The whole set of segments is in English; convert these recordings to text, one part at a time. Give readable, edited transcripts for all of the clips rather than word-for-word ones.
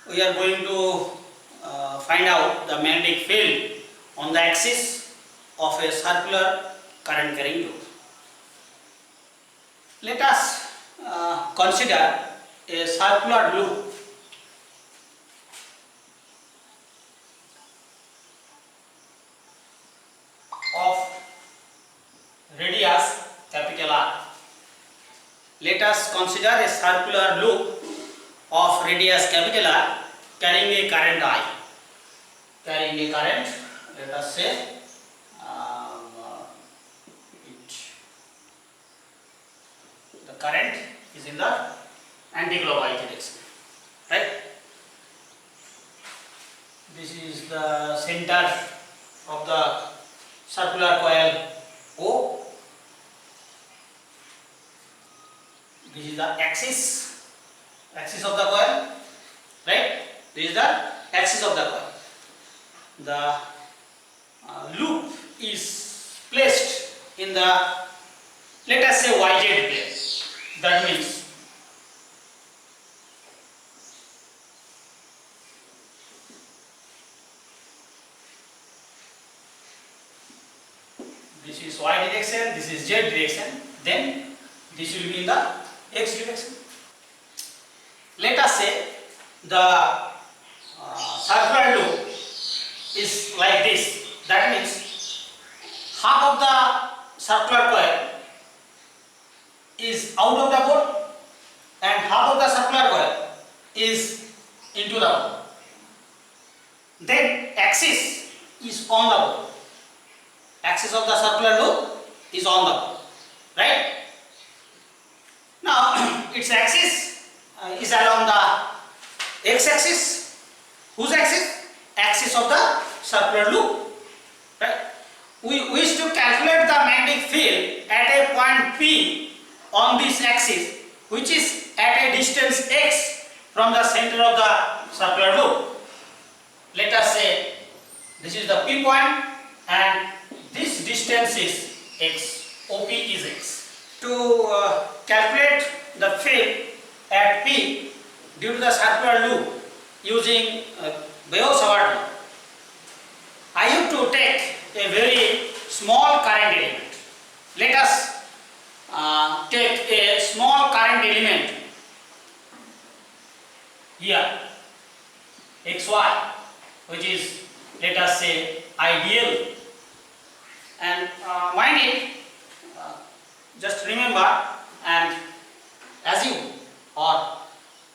we are going to find out the magnetic field on the axis of a circular current carrying loop. Let us consider a circular loop of radius capital R. Let us consider a circular loop of radius capital R carrying a current I. Carrying a current, let us say the current is in the anti-clockwise direction, right? This is the center of the circular coil O. This is the axis of the coil, right? This is the axis of the coil. The loop is placed in the, let us say, YZ plane. That means this is Y direction, this is Z direction, then this will be in the X direction. Let us say the circular loop is like this. That means half of the circular coil is out of the board and half of the circular coil is into the board. Then axis is on the board. Axis of the circular loop is on the board, right? Now its axis is along the x-axis. Whose axis? Axis of the circular loop, right? We wish to calculate the magnetic field at a point P on this axis, which is at a distance x from the center of the circular loop. Let us say this is the P point and this distance is x, OP is x. To calculate the field at P due to the circular loop using BIO SAVART Law, I have to take a very small current element. Let us take a small current element here, xy, which is, let us say, ideal, and mind it, just remember and assume or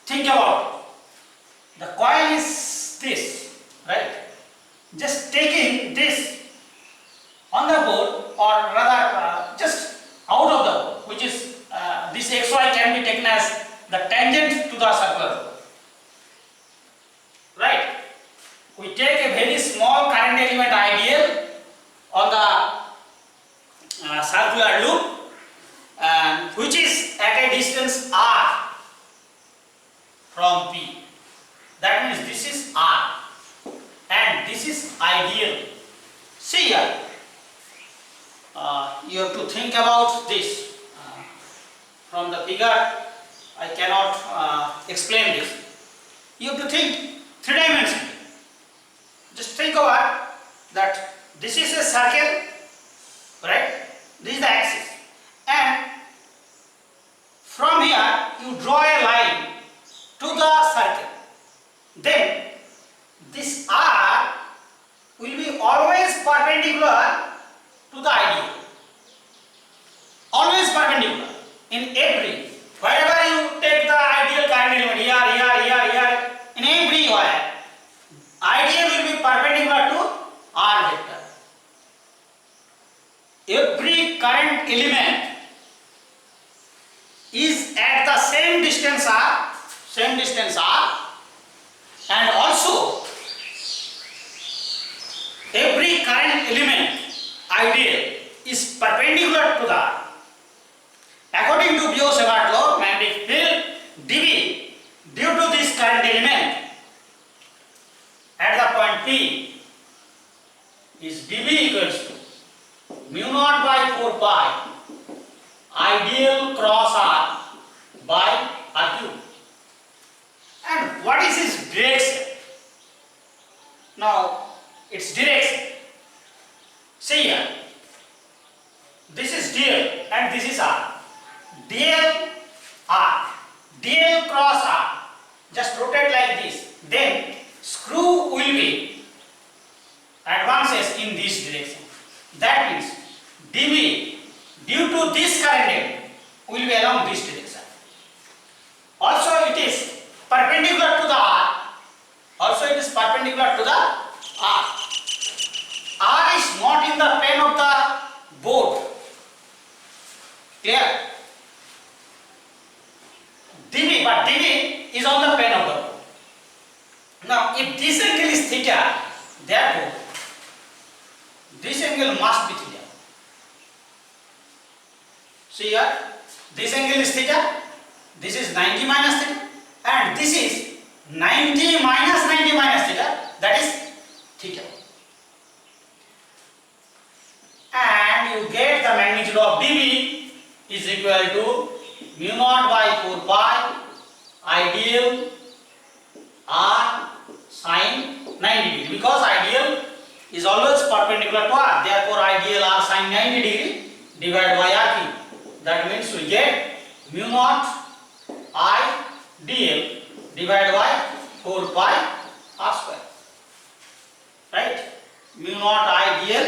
think about it. The coil is this, right? Just taking this on the board, or rather just out of the board, which is this xy can be taken as the tangent to the circular loop, right? We take a very small current element ideal on the circular loop, which is at a distance r from P. That means this is r and this is ideal. See here, you have to think about this. From the figure I cannot explain this. You have to think three-dimensionally. Just think about that this is a circle, right? This is the axis, and from here you draw a line to the circle. Then this R will be always perpendicular to the ideal. Always perpendicular. In every, wherever you take the ideal current element, here, in everywhere, ideal will be perpendicular to R vector. Every current element is at the same distance R, and also every current element ideal is perpendicular to the R. According to BIO SAVART Law, magnetic field dB due to this current element at the point P is dB equals to mu naught by 4 pi ideal cross R by R cube. And what is this direction. Now its direction. See here. This is dl and this is r. dl r. dl cross r. Just rotate like this. Then screw will be advances in this direction. That means dv due to this current element will be along this direction. Also it is perpendicular to the r. Also it is perpendicular to the r. R is not in the plane of the board. Clear? dv, but dv is on the plane of the board. Now if this angle is theta, therefore this angle must be theta. See here, this angle is theta, this is 90 minus theta, and this is 90 minus theta, that is theta. And you get the magnitude of dV is equal to mu naught by 4 pi ideal r sin 90 degree, because ideal is always perpendicular to r, therefore ideal r sin 90 degree divided by r cube. That means we get mu naught I dl divided by 4 pi r square. Right? Mu naught I dl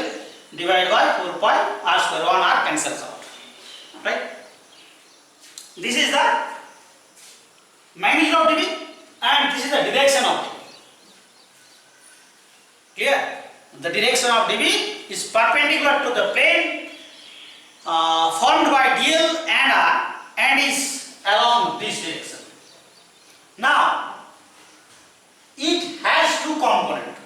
divided by 4 pi r square. 1 r cancels out. Right? This is the magnitude of dV and this is the direction of dV. Clear? The direction of dV is perpendicular to the plane formed by dl and r and is along this direction. Now it has two components.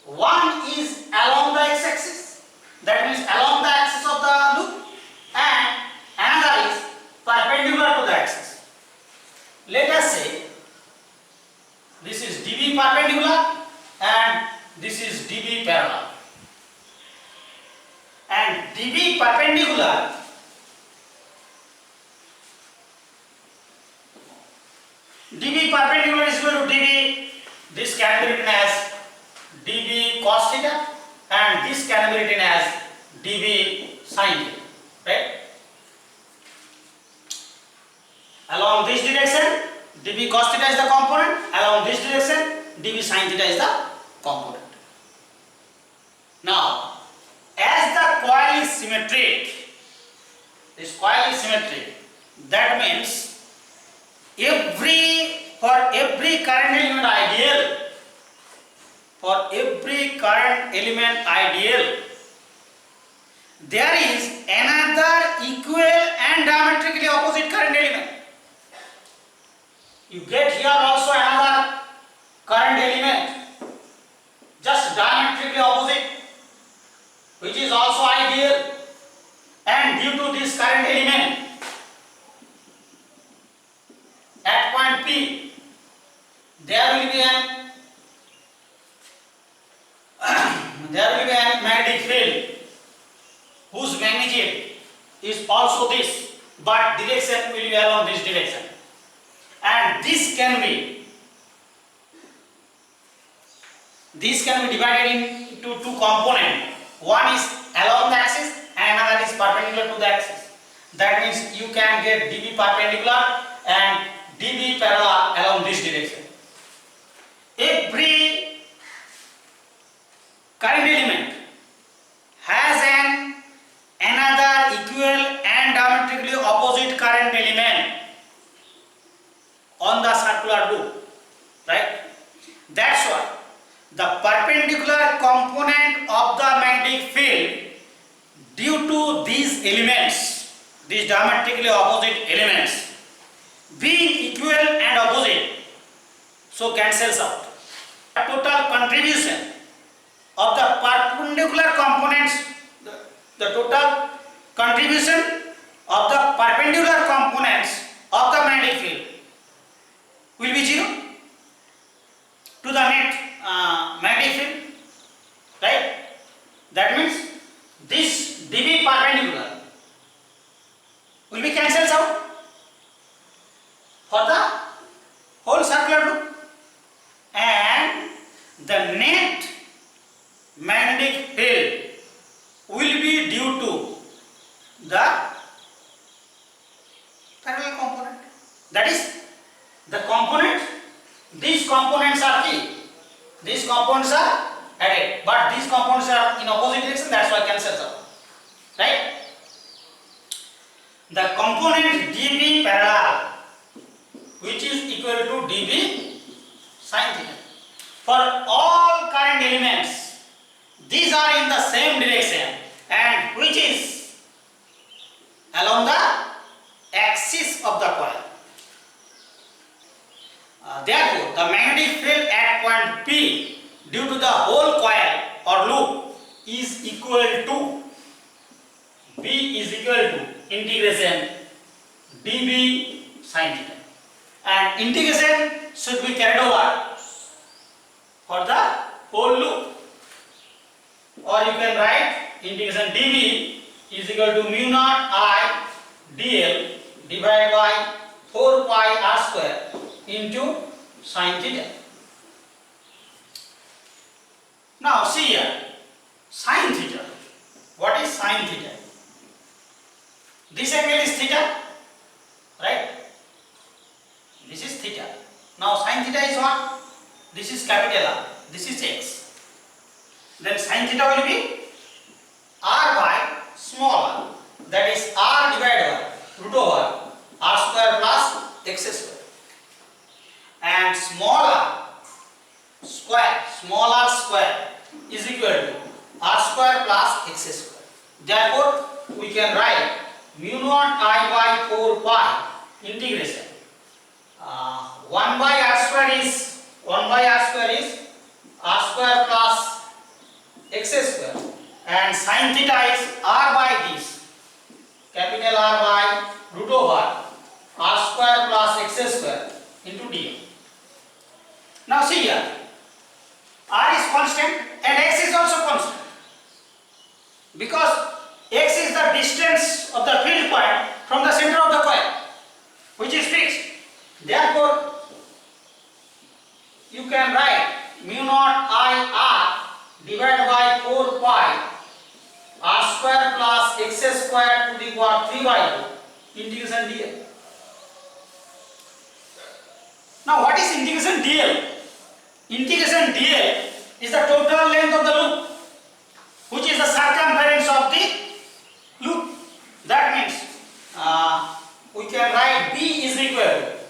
One is along the x-axis, that means along the axis of the loop, and another is perpendicular to the axis. Let us say this is dv perpendicular and this is dv parallel. And dv perpendicular is equal to dv, this can be written as dv cos theta and this can be written as dv sin theta, right? Along this direction dv cos theta is the component, along this direction dv sin theta is the component. Now as the coil is symmetric, this coil is symmetric, that means for every current element ideal, there is another equal and diametrically opposite current element. You get here also another current element, just diametrically opposite, which is also ideal, and due to this current element at point P, there will be an magnetic field whose magnitude is also this, but direction will be along this direction, and this can be divided into two components. One is along the axis and another is perpendicular to the axis. That means you can get dv perpendicular and dv parallel along this direction. Every current element has another equal and diametrically opposite current element on the circular loop, right? That's why the perpendicular component of the magnetic field, due to these elements, these diametrically opposite elements being equal and opposite, so cancels out. The total contribution of the perpendicular components, the total contribution of the perpendicular components of the magnetic field will be 0 to the net magnetic field, right? That means this dv perpendicular will be cancelled out for the whole circular loop. the net magnetic field will be due to the parallel component. That is the component. These components are key. These components are added, but these components are in opposite direction. That's why cancels out. Right? The component dB parallel, which is equal to dB sin theta. For all current elements, these are in the same direction, and which is along the axis of the coil. Therefore, the magnetic field at point P due to the whole coil or loop is equal to B is equal to integration dB sin theta, and integration should be carried over for the whole loop, or you can write integration dB is equal to mu naught I dl divided by 4 pi r square into sin theta. Now see here, sin theta. What is sin theta? This angle is theta, right? This is theta. Now sin theta is what? This is capital R. This is x. Then sin theta will be r by small r. That is r divided by root over r square plus x square. And small r square is equal to r square plus x square. Therefore, we can write mu naught I by 4 pi integration 1 by r square is r square plus x square, and sin theta is r by this capital R by root over r square plus x square into dm. Now see here, r is constant and x is also constant, because x is the distance of the field point from the center of the coil, which is fixed. Therefore, you can write mu naught I r divided by 4 pi r square plus x square to the power 3 by 2 integration dl. Now what is integration dl? Integration dl is the total length of the loop, which is the circumference of the loop. That means we can write B is equal to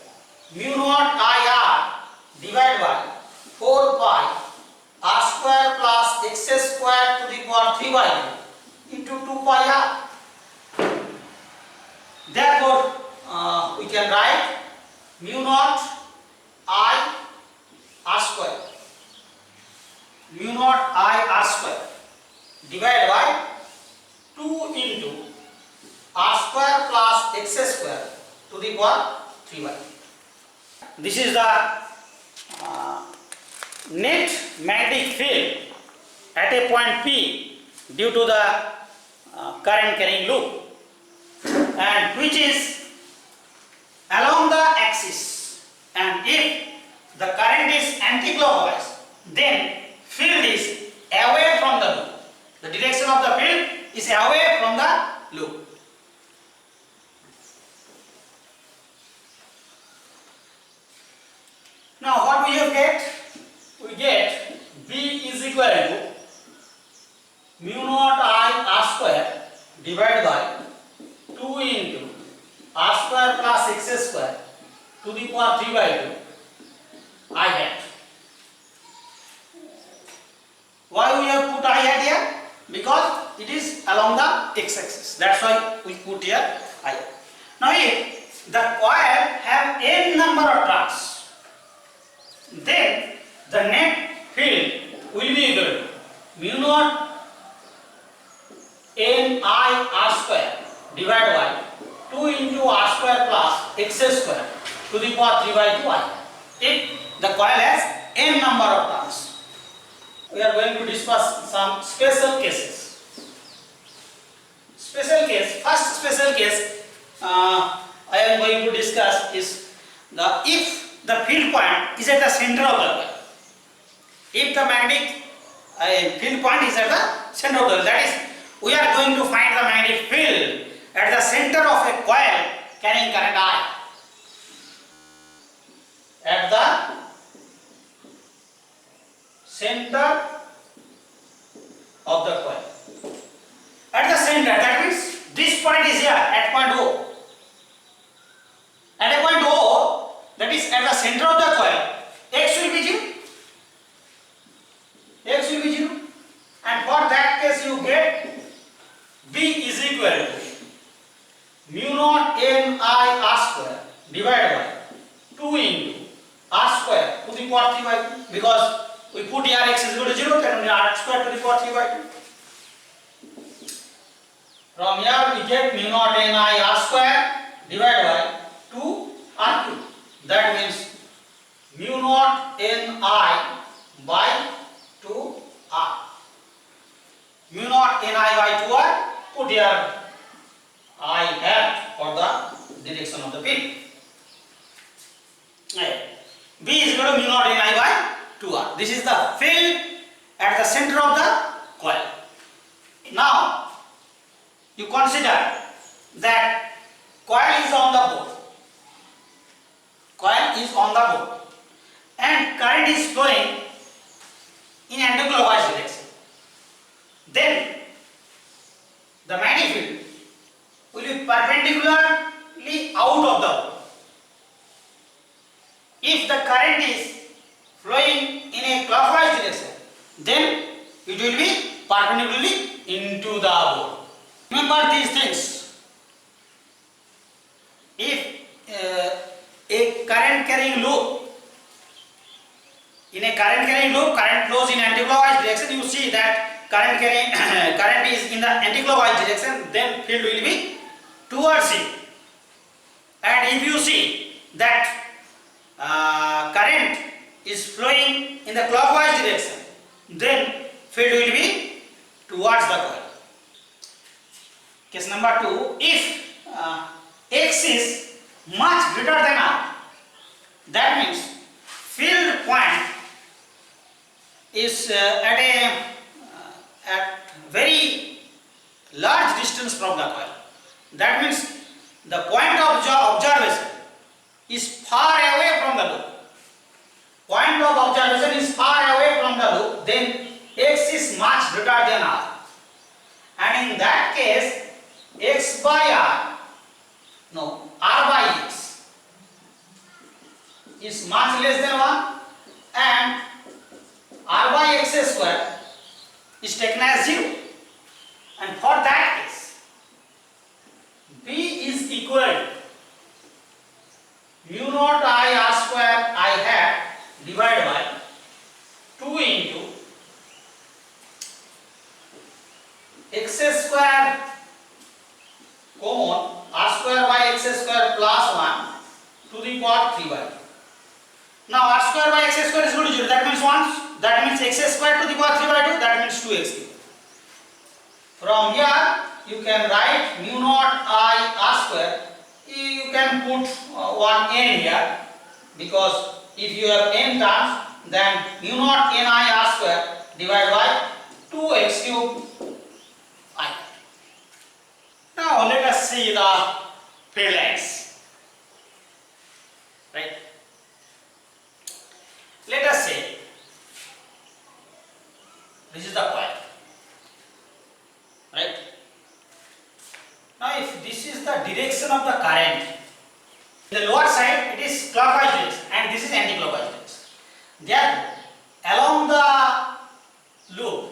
mu naught I r divided by 4 pi r square plus x square to the power 3 by 2 into 2 pi r. Therefore, we can write mu naught I r square divided by 2 into r square plus x square to the power 3 by 2. This is the net magnetic field at a point P due to the current carrying loop, and which is along the axis, and if the current is anti-clockwise, then field is away from the loop. The direction of the field is away from the loop. Now what we have get? We get B is equal to mu naught I r square divided by 2 into r square plus x square to the power 3 by 2 I hat. Why we have put I hat here? Because it is along the x-axis. That's why we put here I hat. Now if the coil have n number of turns, then the net field will be equal to mu naught n I r square divided by 2 into r square plus x square to the power 3 by 2 I. If the coil has n number of turns. We are going to discuss some special cases. First special case I am going to discuss is if the field point is at the center of the coil. if the magnetic field point is at the center of the coil, that is, we are going to find the magnetic field at the center of a coil carrying current I. At the center of the coil. At the center, that means this point is here at point O. At a point O, that is at the center of the coil, X will be 0. X will be 0. And for that case you get B is equal to mu naught N I R square divided by 2 into R square to the power 3 by 2, because we put here X is equal to 0, then only R square to the power 3 by 2. From here we get mu naught N I R square divided by 2 R cube. That means mu naught N I by 2 R. Mu naught N I by 2 R. Put here I hat for the direction of the field. B is equal to mu naught N I by 2 R. This is the field at the center of the coil. Now you consider that coil is on the board. Coil is on the board and current is flowing in anti-clockwise direction. Then the magnetic field will be perpendicularly out of the board. If the current is flowing in a clockwise direction, then it will be perpendicularly into the board. Remember these things. If a current carrying loop, in a current carrying loop, current flows in anti-clockwise direction, you see that current is in the anti-clockwise direction, then field will be towards it. And if you see that current is flowing in the clockwise direction, then field will be towards the coil. Case number 2, if X is much greater than R, that means field point is at very large distance from the coil. That means the point of observation is far away from the loop. Point of observation is far away from the loop, then X is much greater than R. And in that case, X by R, no, R by X is much less than 1, and R by X square is taken as 0. And for that case, B is equal to mu naught I R square I hat divided by 2 into X square common R square by X square plus 1 to the power 3 by 2. Now R square by X square is equal to 0. That means 1. That means X square to the power 3 by 2. That means 2x cube. From here you can write mu naught I R square. You can put one n here, because if you have n terms, then mu naught n I R square divided by 2x cube I. Now let us see the field lines. Right? Let us say this is the coil. Right? Now if this is the direction of the current, the lower side it is clockwise direction and this is anti-clockwise direction. Therefore, along the loop,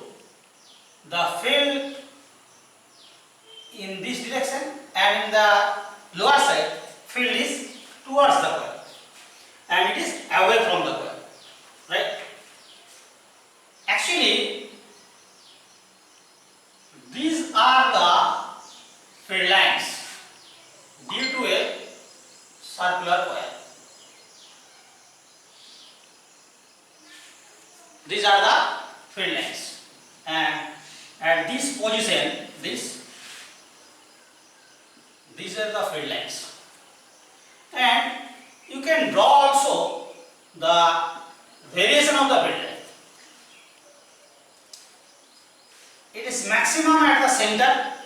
the field in this direction and in the lower side field is towards the coil and it is away from the coil. Right? Actually, these are the field lines due to a circular coil. These are the field lines, and at this position, these are the field lines, and you can draw also the variation of the field line. center,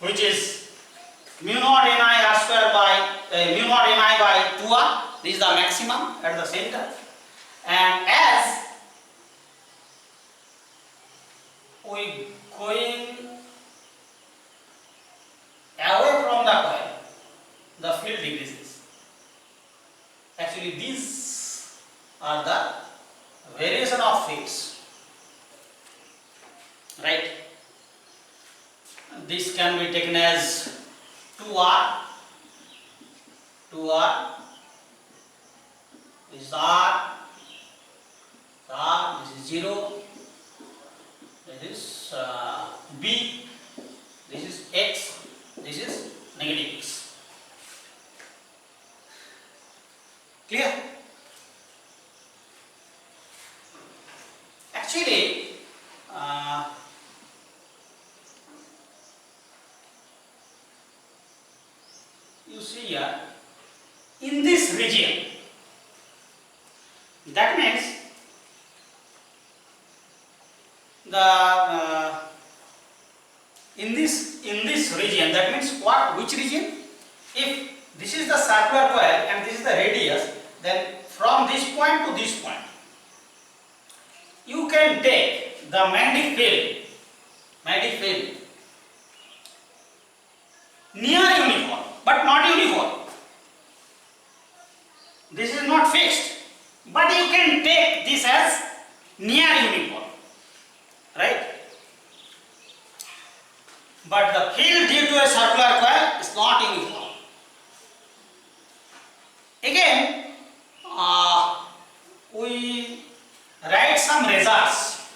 which is mu naught Ni r square by mu naught Ni by 2r. This is the maximum at the center, and as we going away from the coil, the field decreases. Actually, these are the variation of fields, right? This can be taken as 2r, this is r, this is 0, this is b, this is x, this is negative x. Clear? Actually, you see here, in this region, that means the in this region, that means what, which region? If this is the circular coil and this is the radius, then from this point to this point, you can take the magnetic field near uniform, but not uniform. This is not fixed, but you can take this as near uniform, right? But the field due to a circular coil is not uniform. Again, we write some results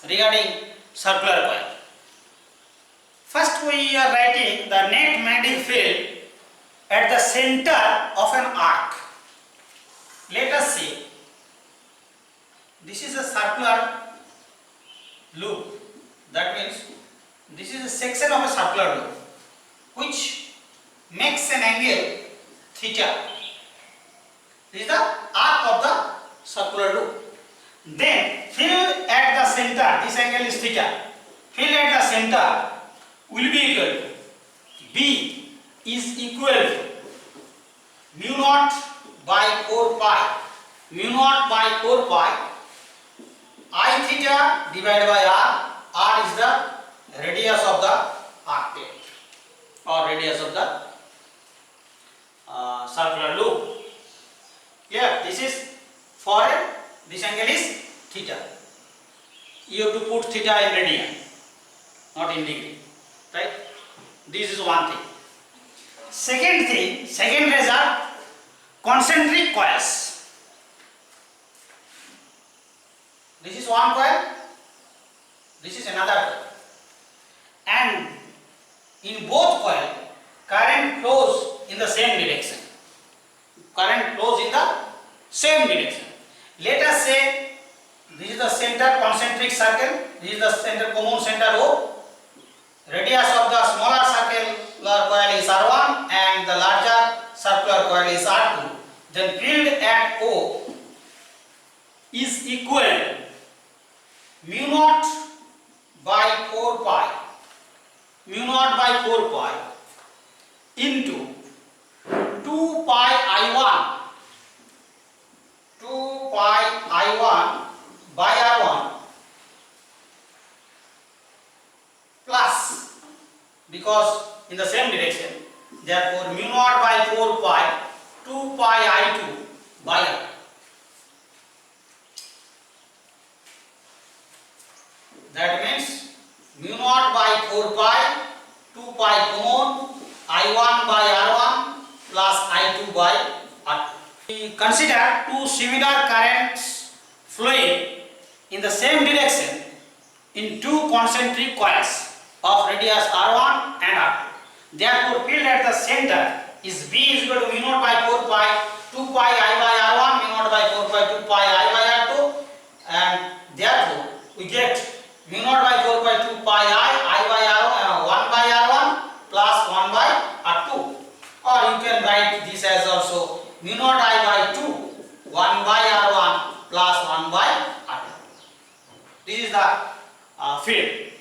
regarding circular coil. First, we are writing the net magnetic field at the center of an arc. Let us see. This is a circular loop. That means this is a section of a circular loop which makes an angle theta. This is the arc of the circular loop. Then field at the center, this angle is theta. Field at the center will be equal to B is equal to mu naught by 4 pi. Mu naught by 4 pi I theta divided by r. R is the radius of the arc plate or radius of the circular loop. Here, this is foreign, this angle is theta. You have to put theta in radian, not in degree, right? This is one thing. Second thing, second result, concentric coils. This is one coil, this is another coil, and in both coil, current flows in the same direction. Current flows in the same direction. Let us say this is the center concentric circle, this is the center common center O. Radius of the smaller circular coil is R1 and the larger circular coil is R2. Then field at O is equal to mu naught by 4 pi, mu naught by 4 pi into 2 pi I1, 2 pi I1 by R1 plus, because in the same direction, therefore mu naught by 4 pi 2 pi I2 by R. That means mu naught by 4 pi 2 pi common I1 by R1 plus I2 by R2. We consider two similar currents flowing in the same direction in two concentric coils of radius R1 and R2. Therefore, field at the center is B is equal to mu naught by 4 pi 2 pi I by R1, mu naught by 4 pi 2 pi I by R2, and therefore we get mu naught by 4 by 2 pi I by R1, 1 by R1 plus 1 by R2. Or you can write this as also mu naught I by 2, 1 by R1 plus 1 by R2. This is the field.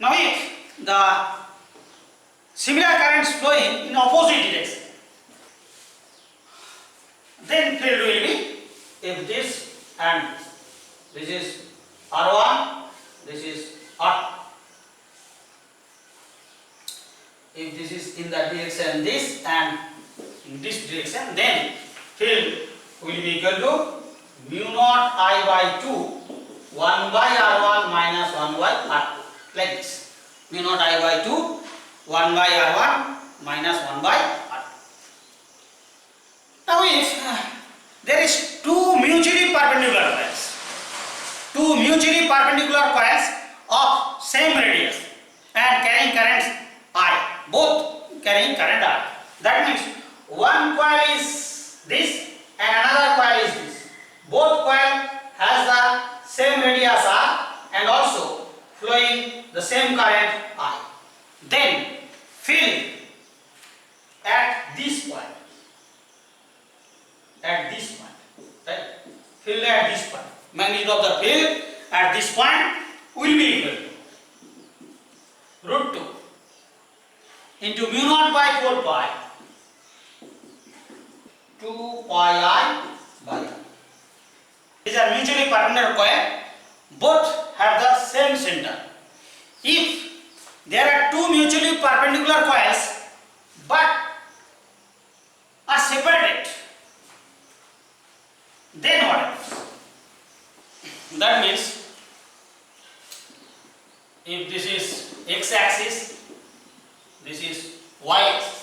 Now if the similar currents flowing in opposite direction, then field will be, if this and this is R1, this is R2. If this is in the direction this and in this direction, then field will be equal to mu naught I by 2 1 by R1 minus 1 by R2, like this. Mu naught I by 2 1 by R1 minus 1 by R2. Now if there is two mutually perpendicular coils of same radius and carrying currents I, both carrying current I. That means one coil is this and another coil is this. Both coil has the same radius R and also flowing the same current I. Then field at this point, right? Field at this point, magnitude of the field at this point will be equal to root 2 into mu naught by 4 pi 2 pi I by R. These are mutually perpendicular coil, both have the same center. If there are two mutually perpendicular coils but are separated, then what happens? That means if this is x axis, this is y axis.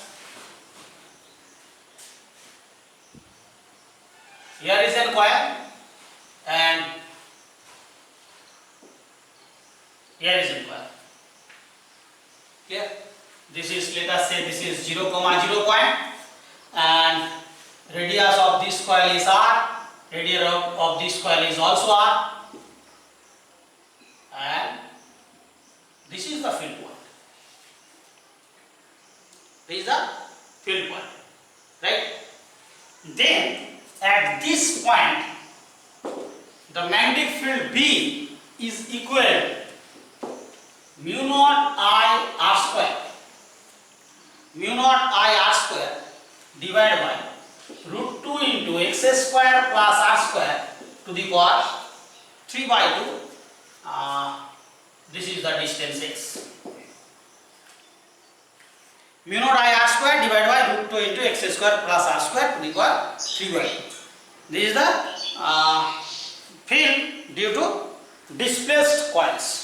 Here is a coil and here is a coil. Here, this is, let us say this is 0, 0 point, and radius of this coil is R, radius of this coil is also R, and this is the field point. This is the field point, right? Then at this point, the magnetic field B is equal to mu naught I R square. Mu naught I R square divided by root 2 into x square plus R square to the power 3 by 2. This is the distance x. Mu naught I R square divided by root 2 into x square plus R square to the power 3 by 2. This is the field due to displaced coils.